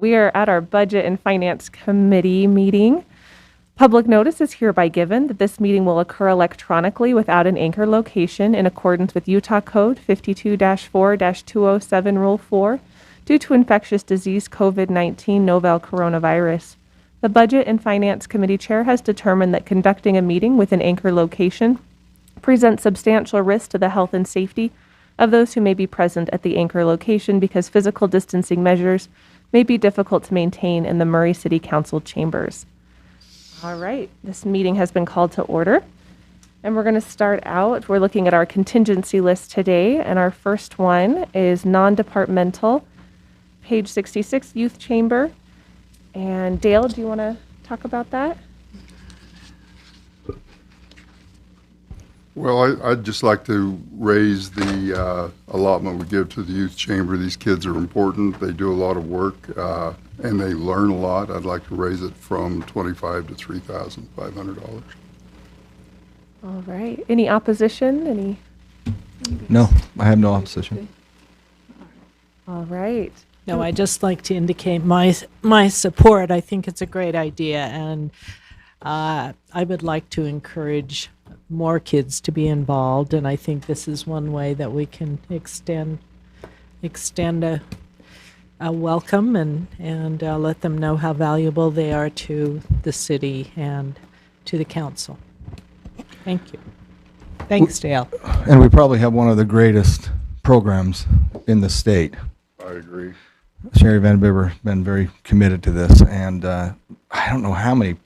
We are at our Budget and Finance Committee meeting. Public notice is hereby given that this meeting will occur electronically without an anchor location in accordance with Utah Code 52-4-207 Rule 4 due to infectious disease COVID-19 novel coronavirus. The Budget and Finance Committee Chair has determined that conducting a meeting with an anchor location presents substantial risk to the health and safety of those who may be present at the anchor location because physical distancing measures may be difficult to maintain in the Murray City Council chambers. All right, this meeting has been called to order. And we're going to start out, we're looking at our contingency list today, and our first one is non-departmental, page 66, Youth Chamber. And Dale, do you want to talk about that? Well, I'd just like to raise the allotment we give to the youth chamber. These kids are important. They do a lot of work, and they learn a lot. I'd like to raise it from $25,000 to $3,500. All right. Any opposition? Any? No, I have no opposition. All right. No, I just like to indicate my support. I think it's a great idea, and I would like to encourage more kids to be involved, and I think this is one way that we can extend a welcome and let them know how valuable they are to the city and to the council. Thank you. Thanks, Dale. And we probably have one of the greatest programs in the state. I agree. Sherry Van Bibber been very committed to this, and I don't know how many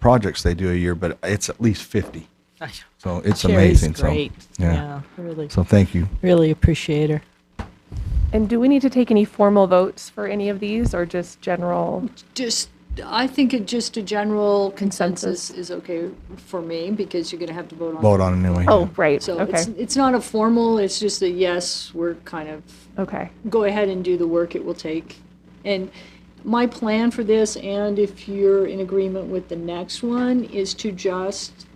projects they do a year, but it's at least 50. So it's Sherry's amazing. Great. So Yeah, really. So thank you. Really appreciate her. And do we need to take any formal votes for any of these or just general? I think just a general consensus is okay for me, because you're going to have to vote on it. Vote on it anyway. Oh, right. So Okay. it's not a formal, it's just a yes, we're kind of, Okay. go ahead and do the work it will take. And my plan for this, and if you're in agreement with the next one, is to just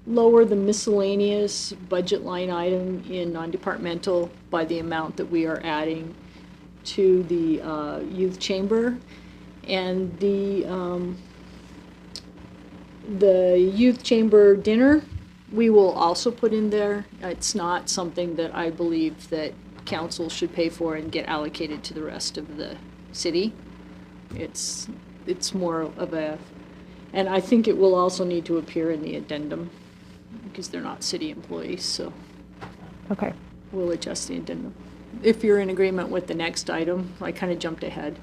lower the miscellaneous budget line item in non-departmental by the amount that we are adding to the youth chamber. And the youth chamber dinner, we will also put in there. It's not something that I believe that council should pay for and get allocated to the rest of the city. It's more of a, and I think it will also need to appear in the addendum because they're not city employees, so Okay. we'll adjust the addendum. If you're in agreement with the next item, I kind of jumped ahead.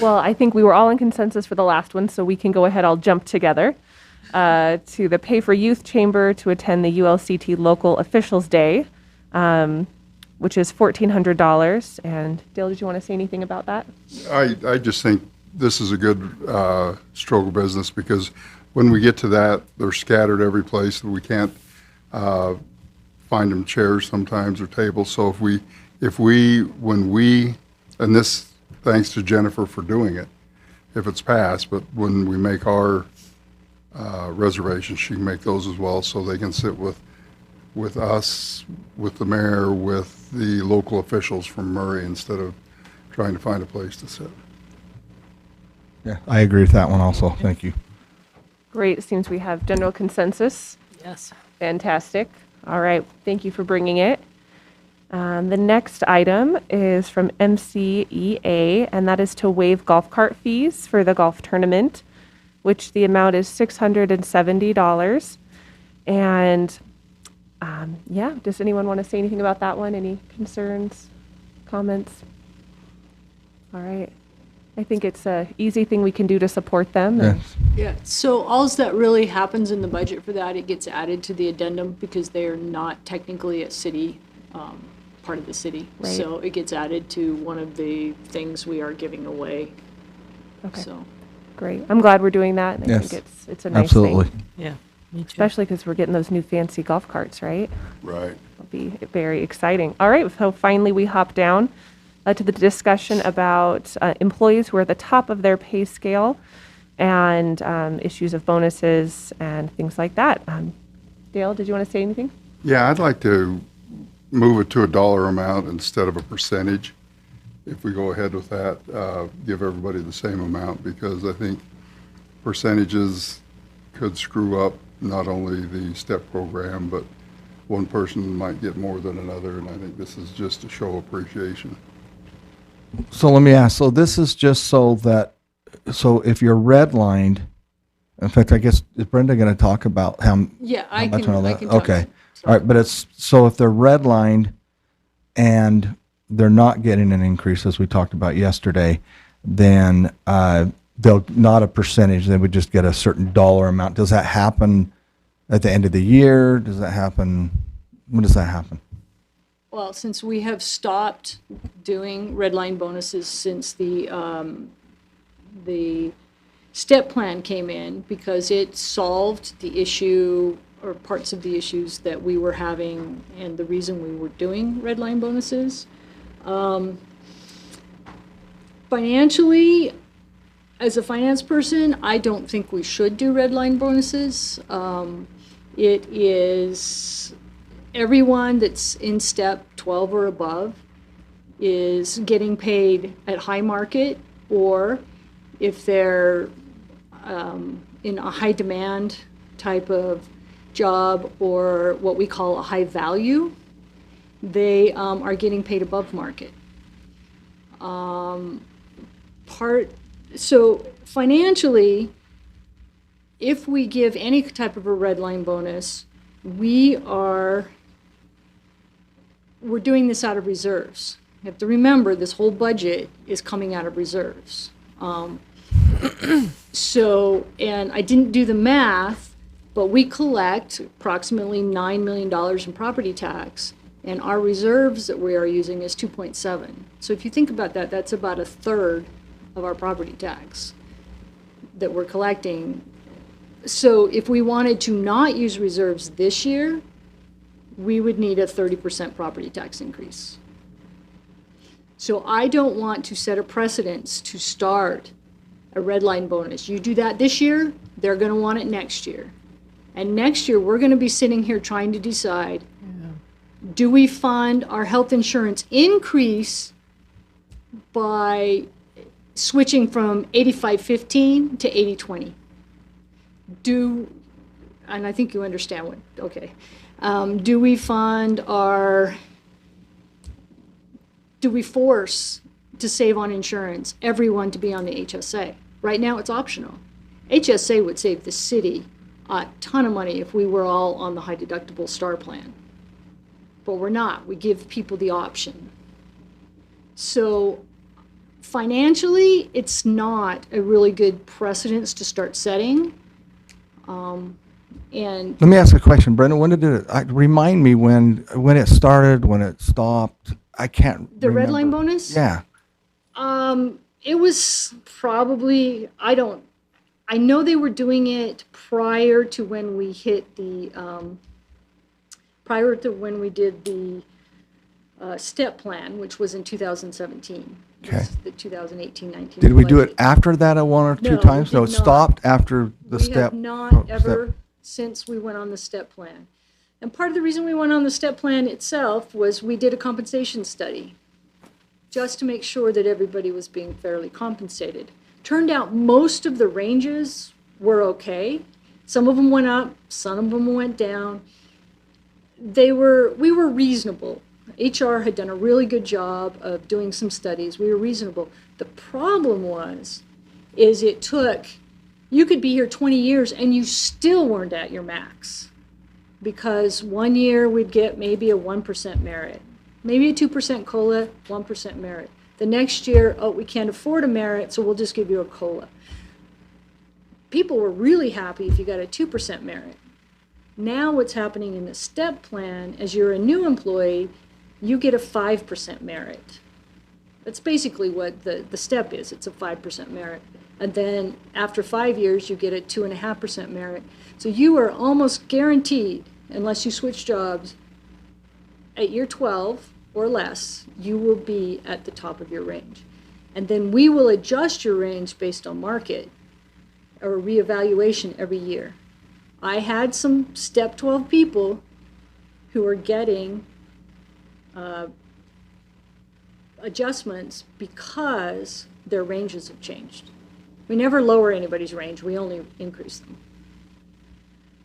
Well, I think we were all in consensus for the last one, so we can go ahead. I'll jump together to the Pay for Youth Chamber to attend the ULCT Local Officials Day, which is $1,400. And Dale, did you want to say anything about that? I just think this is a good stroke of business, because when we get to that, they're scattered every place, and we can't find them chairs sometimes or tables. So when we, and this, thanks to Jennifer for doing it, if it's passed, but when we make our reservations, she can make those as well, so they can sit with us, with the mayor, with the local officials from Murray, instead of trying to find a place to sit. Yeah, I agree with that one also. Thank you. Great. It seems we have general consensus. Yes. Fantastic. All right. Thank you for bringing it. The next item is from MCEA, and that is to waive golf cart fees for the golf tournament, which the amount is $670. And yeah, does anyone want to say anything about that one? Any concerns, comments? All right. I think it's an easy thing we can do to support them. and- Yes. Yeah, so all that really happens in the budget for that, it gets added to the addendum because they are not technically a city, part of the city. Right. So it gets added to one of the things we are giving away, Okay, so. great. I'm glad we're doing that. And I Yes. think it's a nice Absolutely. thing. Yeah, me too. Especially because we're getting those new fancy golf carts, right? Right. It'll be very exciting. All right, so finally we hop down to the discussion about employees who are at the top of their pay scale and issues of bonuses and things like that. Dale, did you want to say anything? Yeah, I'd like to move it to a dollar amount instead of a percentage. if we go ahead with that, give everybody the same amount, because I think percentages could screw up not only the STEP program, but one person might get more than another, and I think this is just to show appreciation. So let me ask, so this is just so that, so if you're redlined, in fact, I guess, is Brenda going to talk about how? Yeah, how I much can, and all I that? can talk. Okay. All right, but it's, so if they're redlined and they're not getting an increase, as we talked about yesterday, then they'll, not a percentage, they would just get a certain dollar amount. Does that happen at the end of the year? Does that happen, when does that happen? Well, since we have stopped doing red line bonuses since the STEP plan came in, because it solved the issue or parts of the issues that we were having and the reason we were doing red line bonuses. Financially, as a finance person, I don't think we should do red line bonuses. It is, everyone that's in step 12 or above is getting paid at high market, or if they're in a high demand type of job or what we call a high value, they are getting paid above market. So financially, if we give any type of a red line bonus, we're doing this out of reserves. You have to remember, this whole budget is coming out of reserves. So, and I didn't do the math, but we collect approximately $9 million in property tax, and our reserves that we are using is 2.7. So if you think about that, that's about a third of our property tax that we're collecting. So if we wanted to not use reserves this year, we would need a 30% property tax increase. So I don't want to set a precedence to start a red line bonus. You do that this year, they're going to want it next year. And next year, we're going to be sitting here trying to decide, do we fund our health insurance increase by switching from 85-15 to 80-20? And I think you understand what, okay. Do we force to save on insurance everyone to be on the HSA? Right now, it's optional. HSA would save the city a ton of money if we were all on the high deductible STAR plan. But we're not. We give people the option. So financially, it's not a really good precedence to start setting. And Let me ask a question, Brenda. When did it, remind me when it started, when it stopped? I can't the red line remember. bonus? Yeah. It was probably, I know they were doing it prior to when we hit prior to when we did the STEP plan, which was in 2017. Okay. This is the 2018-19. Did we do it budget. after that one or two No, we times? No, it did not. stopped after the We step. have not step. ever, since we went on the STEP plan. And part of the reason we went on the STEP plan itself was we did a compensation study just to make sure that everybody was being fairly compensated. Turned out most of the ranges were okay. Some of them went up, some of them went down. We were reasonable. HR had done a really good job of doing some studies. We were reasonable. The problem is it took, you could be here 20 years and you still weren't at your max. Because one year we'd get maybe a 1% merit, maybe a 2% COLA, 1% merit. The next year, oh, we can't afford a merit, so we'll just give you a COLA. People were really happy if you got a 2% merit. Now what's happening in the STEP plan, as you're a new employee, you get a 5% merit. That's basically what the STEP is. It's a 5% merit. And then after 5 years, you get a 2.5% merit. So you are almost guaranteed, unless you switch jobs, at year 12 or less, you will be at the top of your range. And then we will adjust your range based on market or reevaluation every year. I had some step 12 people who are getting adjustments because their ranges have changed. We never lower anybody's range, we only increase them.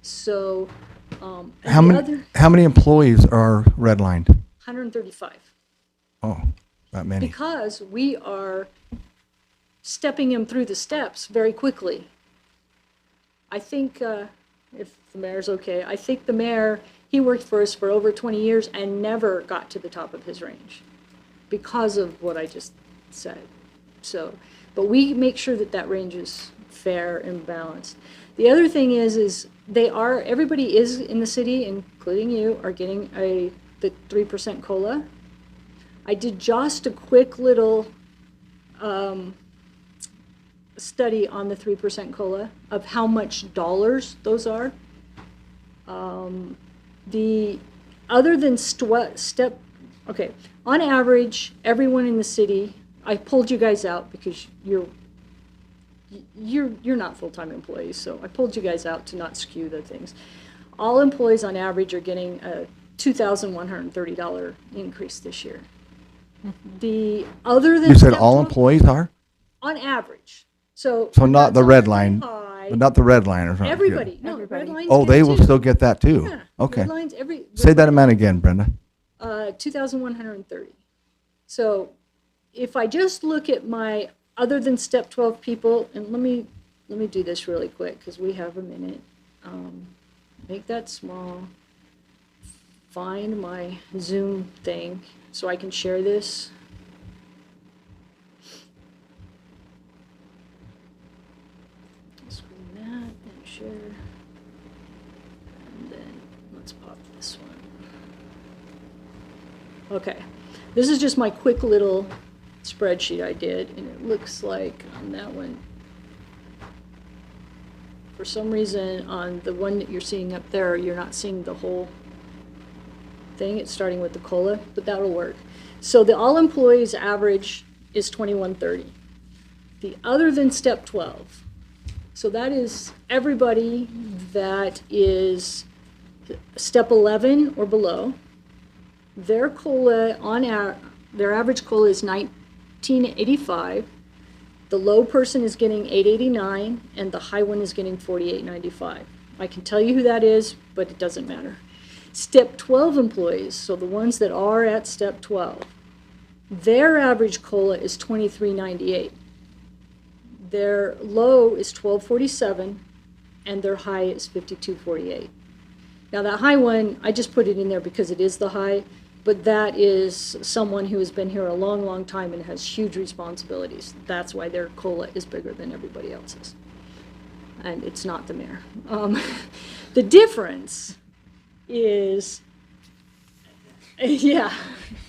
So, and How the many, other, how many employees are redlined? 135. Oh, not many. Because we are stepping him through the steps very quickly. I think, if the mayor's okay, I think the mayor, he worked for us for over 20 years and never got to the top of his range because of what I just said. So, but we make sure that that range is fair and balanced. The other thing is everybody is in the city, including you, are getting the 3% COLA. I did just a quick little study on the 3% COLA of how much dollars those are. The other than okay, on average, everyone in the city, I pulled you guys out because you're not full-time employees, so I pulled you guys out to not skew the things. All employees on average are getting a $2,130 increase this year. The other than You said step all 12 employees are? on average. So not the that's red all line, high. but not the red line or something? Everybody, no, Everybody. red lines. Oh, get they it will too. still get that too? Yeah. Okay. Red lines, Say that amount again, Brenda. 2,130. So if I just look at my other than step 12 people, and let me do this really quick because we have a minute. Make that small. Find my Zoom thing so I can share this. Screen that and share. And then let's pop this one. Okay, this is just my quick little spreadsheet I did, and it looks like on that one, for some reason, on the one that you're seeing up there, you're not seeing the whole thing. It's starting with the COLA, but that'll work. So the all employees average is 2130. The other than step 12. So that is everybody that is step 11 or below. Their COLA their average COLA is 1985. The low person is getting 889, and the high one is getting 4895. I can tell you who that is, but it doesn't matter. Step 12 employees, so the ones that are at step 12, their average COLA is 2398. Their low is 1247, and their high is 5248. Now that high one, I just put it in there because it is the high, but that is someone who has been here a long, long time and has huge responsibilities. That's why their COLA is bigger than everybody else's. And it's not the mayor. The difference is, yeah,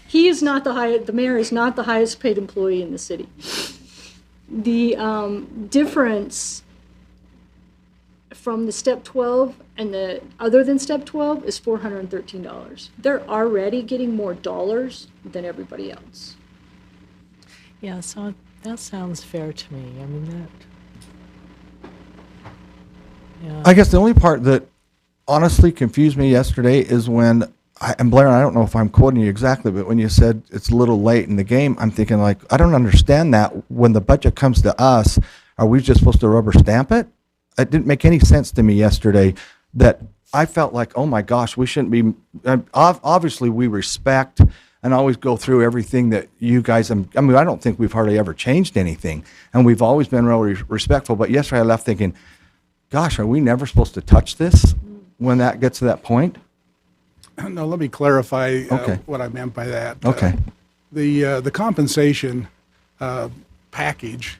he is not the mayor is not the highest paid employee in the city. The difference from the step 12 and the other than step 12 is $413. They're already getting more dollars than everybody else. Yeah, so that sounds fair to me. I mean, yeah. I guess the only part that honestly confused me yesterday is when, and Blair, I don't know if I'm quoting you exactly, but when you said it's a little late in the game, I'm thinking like, I don't understand that. When the budget comes to us, are we just supposed to rubber stamp it? It didn't make any sense to me yesterday that I felt like, oh my gosh, we shouldn't be, obviously we respect and always go through everything that you guys, I mean, I don't think we've hardly ever changed anything, and we've always been really respectful, but yesterday I left thinking, gosh, are we never supposed to touch this when that gets to that point? No, let me clarify Okay. what I meant by that. Okay. The compensation package,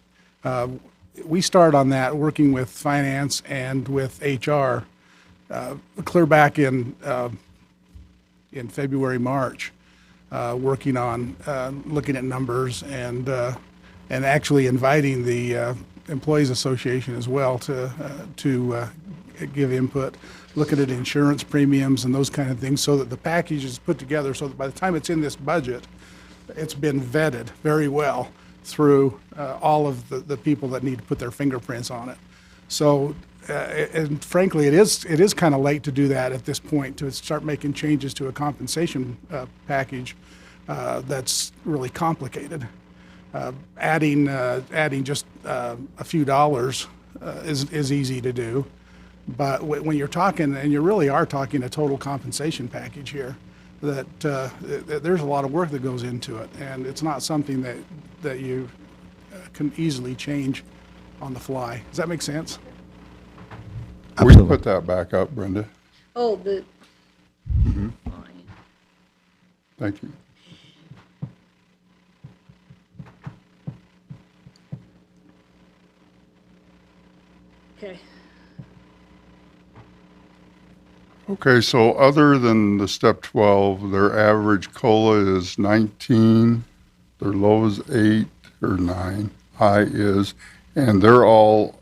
we start on that working with finance and with HR clear back in February, March, working on looking at numbers and actually inviting the Employees Association as well to give input, looking at insurance premiums and those kind of things, so that the package is put together so that by the time it's in this budget, it's been vetted very well through all of the people that need to put their fingerprints on it. So, and frankly, it is kind of late to do that at this point, to start making changes to a compensation package. that's really complicated. Adding just a few dollars is easy to do, but when you're talking, and you really are talking a total compensation package here, that there's a lot of work that goes into it, and it's not something that you can easily change on the fly. Does that make sense? Will you Absolutely. put that back up, Brenda? Oh, the, fine. Thank you. Okay. Okay, so other than the step 12, their average COLA is 19, their low is 8 or 9, high is, and they're all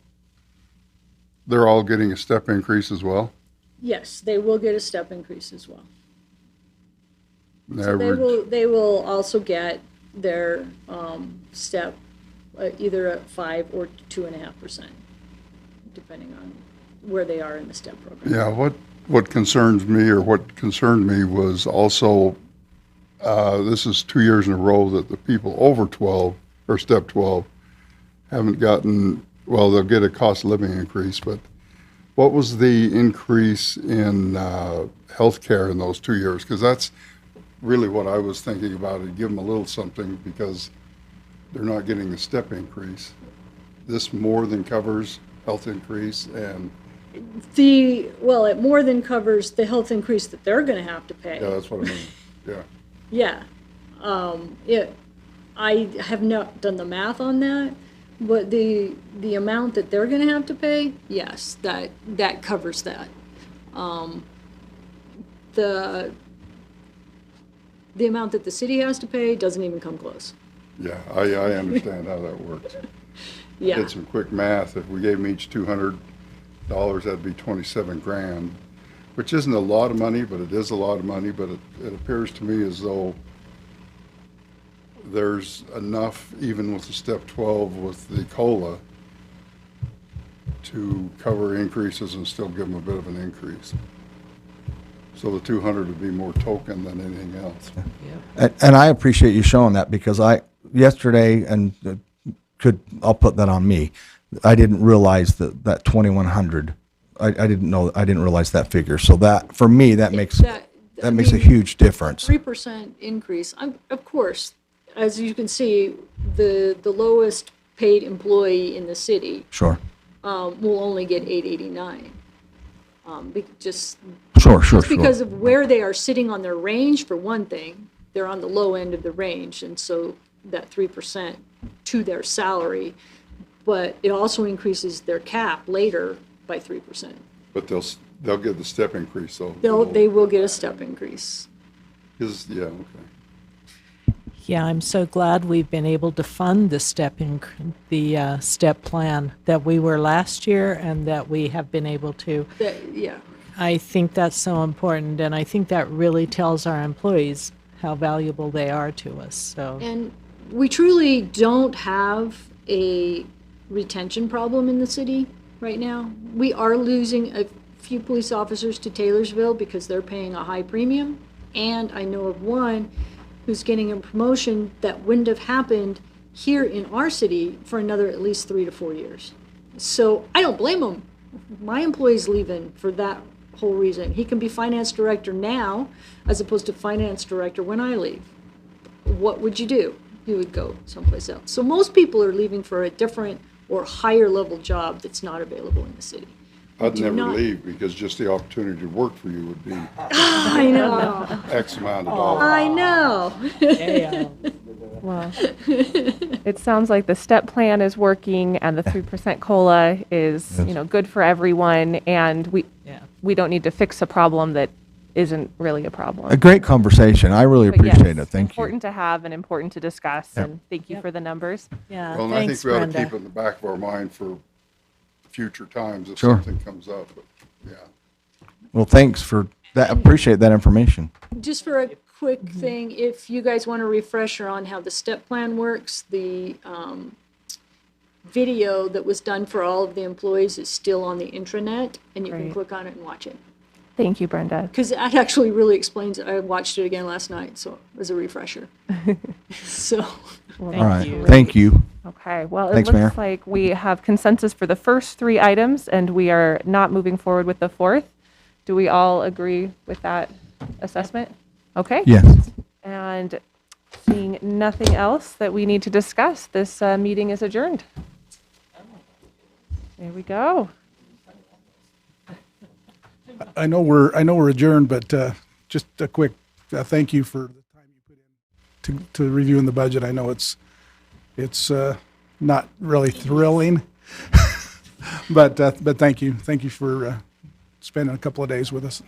getting a step increase as well? Yes, they will get a step increase as well. The So average, they will also get their step either at 5 or 2.5%, depending on where they are in the step program. yeah, what concerns me, or what concerned me, was also, this is 2 years in a row that the people over 12, or step 12, haven't gotten, well, they'll get a cost of living increase, but what was the increase in healthcare in those 2 years? Because that's really what I was thinking about, it give them a little something because they're not getting a step increase. This more than covers health increase, and Well, it more than covers the health increase that they're gonna have to pay. yeah, that's what I mean, yeah. Yeah. I have not done the math on that, but the amount that they're gonna have to pay, yes, that covers that. The amount that the city has to pay doesn't even come close. Yeah, I understand how that works. Yeah. Did some quick math. If we gave them each $200, that'd be 27 grand, which isn't a lot of money, but it is a lot of money. But it appears to me as though there's enough, even with the step 12 with the COLA, to cover increases and still give them a bit of an increase. So the 200 would be more token than anything else. And I appreciate you showing that, because yesterday, and I'll put that on me. I didn't realize that 2,100. I didn't realize that figure. So that, for me, that makes a huge difference. 3% increase. Of course, as you can see, the lowest paid employee in the city Sure. will only get $889. Sure. Because of where they are sitting on their range, for one thing, they're on the low end of the range, and so that 3% to their salary, but it also increases their cap later by 3%. But they'll get the step increase, though. They will get a step increase. Yeah, okay. Yeah, I'm so glad we've been able to fund the step plan that we were last year, and that we have been able to. Yeah. I think that's so important, and I think that really tells our employees how valuable they are to us. So And we truly don't have a retention problem in the city right now. We are losing a few police officers to Taylorsville because they're paying a high premium, and I know of one who's getting a promotion that wouldn't have happened here in our city for another at least 3 to 4 years. So I don't blame him. My employee's leaving for that whole reason. He can be finance director now as opposed to finance director when I leave. What would you do? You would go someplace else. So most people are leaving for a different or higher level job that's not available in the city. I'd Do never not- leave, because just the opportunity to work for you would be I know. X amount of dollars. I know. Well, it sounds like the step plan is working and the 3% COLA is, good for everyone, and we don't need to fix a problem that isn't really a problem. A great conversation. I really But yes, appreciate it. Thank you. Important to have and important to discuss, and thank you Yep. for the numbers. yeah, Well, and I thanks, think we ought to Brenda. keep it in the back of our mind for future times if Sure. something comes up, but, yeah. Well, thanks for that. Appreciate that information. Just for a quick thing, if you guys want a refresher on how the step plan works, the video that was done for all of the employees is still on the intranet, and you can Right. click on it and watch it. Thank you, Brenda. Because that actually really explains it. I watched it again last night, so it was a refresher. So, All right, you. thank you. Okay, well, it Thanks, looks Mayor. like we have consensus for the first 3 items, and we are not moving forward with the 4th. Do we all agree with that assessment? Okay. Yes. And seeing nothing else that we need to discuss, this meeting is adjourned. There we go. I know we're adjourned, but just a quick thank you for the time you put in to reviewing the budget. I know it's not really thrilling, but thank you for spending a couple of days with us.